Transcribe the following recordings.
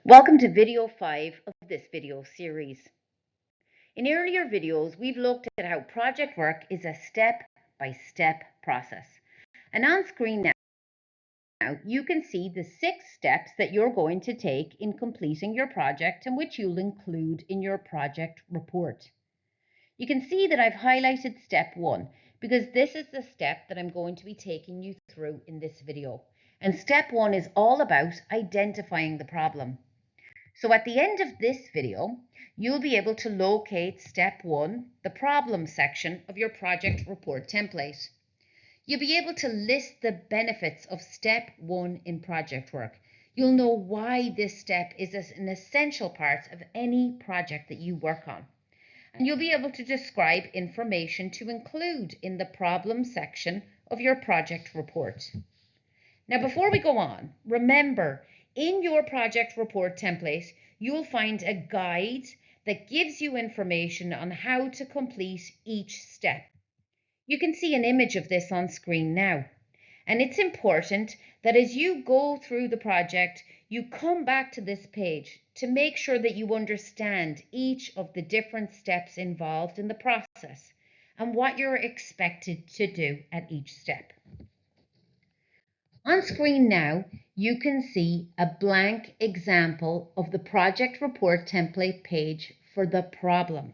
Welcome to video 5 of this video series. In earlier videos, we've looked at how project work is a step-by-step process. And on screen now, you can see the 6 steps that you're going to take in completing your project and which you'll include in your project report. You can see that I've highlighted step 1 because this is the step that I'm going to be taking you through in this video. And step 1 is all about identifying the problem. So at the end of this video, you'll be able to locate step 1, the problem section of your project report template. You'll be able to list the benefits of step 1 in project work. You'll know why this step is an essential part of any project that you work on. And you'll be able to describe information to include in the problem section of your project report. Now, before we go on, remember, in your project report template, you'll find a guide that gives you information on how to complete each step. You can see an image of this on screen now. And it's important that as you go through the project, you come back to this page to make sure that you understand each of the different steps involved in the process and what you're expected to do at each step. On screen now, you can see a blank example of the project report template page for the problem.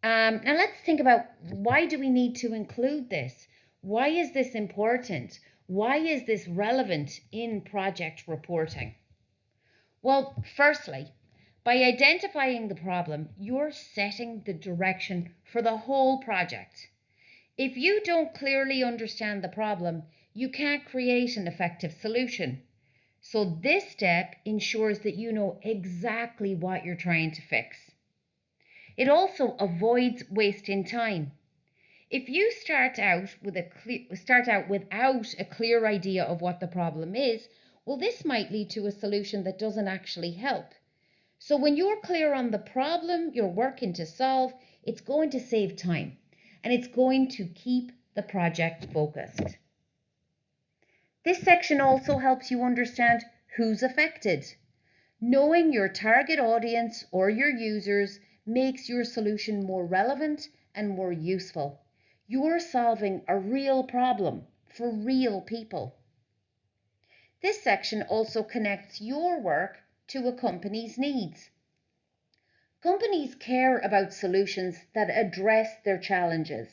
Now let's think about, why do we need to include this? Why is this important? Why is this relevant in project reporting? Well, firstly, by identifying the problem, you're setting the direction for the whole project. If you don't clearly understand the problem, you can't create an effective solution. So this step ensures that you know exactly what you're trying to fix. It also avoids wasting time. If you start out without a clear idea of what the problem is, well, this might lead to a solution that doesn't actually help. So when you're clear on the problem you're working to solve, it's going to save time and it's going to keep the project focused. This section also helps you understand who's affected. Knowing your target audience or your users makes your solution more relevant and more useful. You're solving a real problem for real people. This section also connects your work to a company's needs. Companies care about solutions that address their challenges.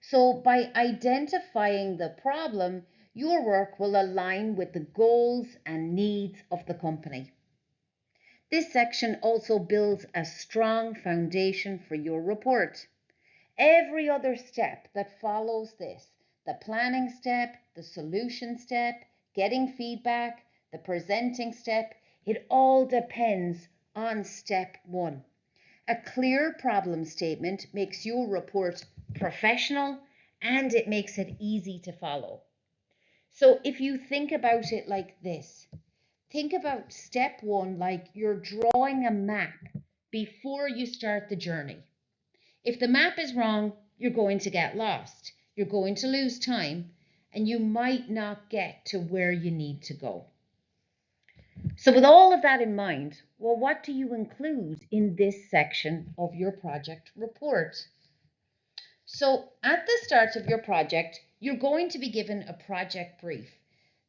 So by identifying the problem, your work will align with the goals and needs of the company. This section also builds a strong foundation for your report. Every other step that follows this, the planning step, the solution step, getting feedback, the presenting step, it all depends on step 1. A clear problem statement makes your report professional and it makes it easy to follow. So if you think about it like this, think about step 1 like you're drawing a map before you start the journey. If the map is wrong, you're going to get lost. You're going to lose time and you might not get to where you need to go. So with all of that in mind, well, what do you include in this section of your project report? So at the start of your project, you're going to be given a project brief.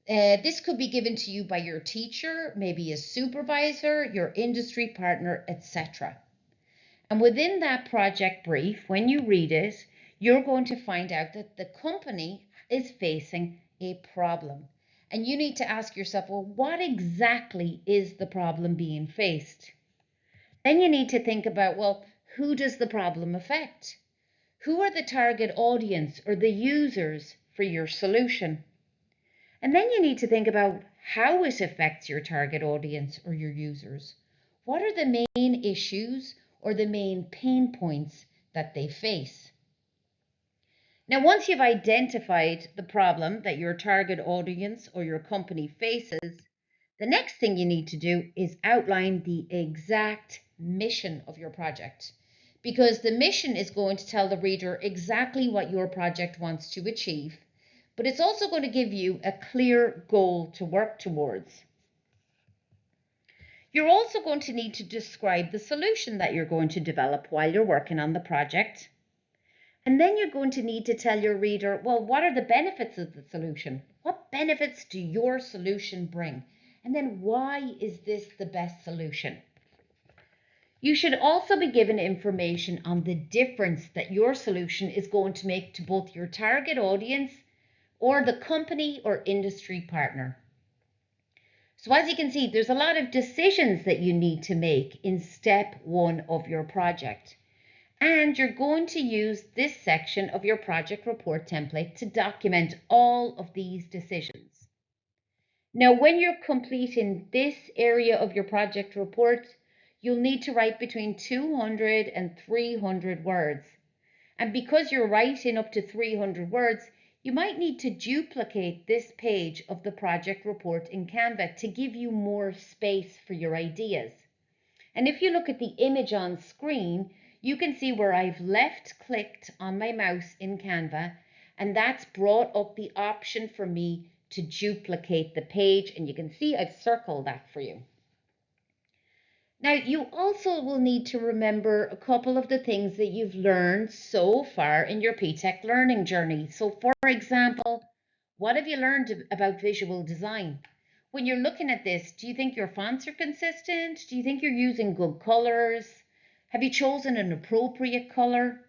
This could be given to you by your teacher, maybe a supervisor, your industry partner, etc. And within that project brief, when you read it, you're going to find out that the company is facing a problem. And you need to ask yourself, well, what exactly is the problem being faced? Then you need to think about, well, who does the problem affect? Who are the target audience or the users for your solution? And then you need to think about how it affects your target audience or your users. What are the main issues or the main pain points that they face? Now, once you've identified the problem that your target audience or your company faces, the next thing you need to do is outline the exact mission of your project, because the mission is going to tell the reader exactly what your project wants to achieve, but it's also going to give you a clear goal to work towards. You're also going to need to describe the solution that you're going to develop while you're working on the project. And then you're going to need to tell your reader, well, what are the benefits of the solution? What benefits do your solution bring? And then why is this the best solution? You should also be given information on the difference that your solution is going to make to both your target audience or the company or industry partner. So as you can see, there's a lot of decisions that you need to make in step 1 of your project. And you're going to use this section of your project report template to document all of these decisions. Now, when you're completing this area of your project report, you'll need to write between 200 and 300 words. And because you're writing up to 300 words, you might need to duplicate this page of the project report in Canva to give you more space for your ideas. And if you look at the image on screen, you can see where I've left clicked on my mouse in Canva, and that's brought up the option for me to duplicate the page, and you can see I've circled that for you. Now, you also will need to remember a couple of the things that you've learned so far in your P-TECH learning journey. So, for example, what have you learned about visual design? When you're looking at this, do you think your fonts are consistent? Do you think you're using good colors? Have you chosen an appropriate color?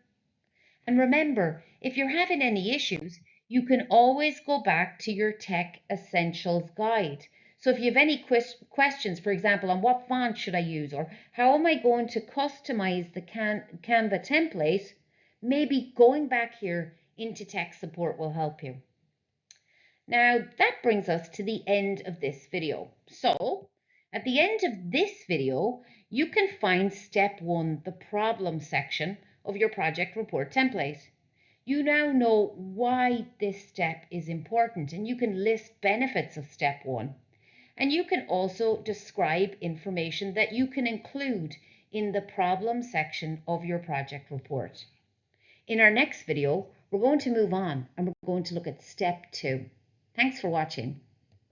And remember, if you're having any issues, you can always go back to your Tech Essentials guide. So if you have any questions, for example, on what font should I use, or how am I going to customize the Canva template, maybe going back here into tech support will help you. Now that brings us to the end of this video. So at the end of this video, you can find step 1, the problem section of your project report template. You now know why this step is important, and you can list benefits of step 1. And you can also describe information that you can include in the problem section of your project report. In our next video, we're going to move on and we're going to look at step 2. Thanks for watching.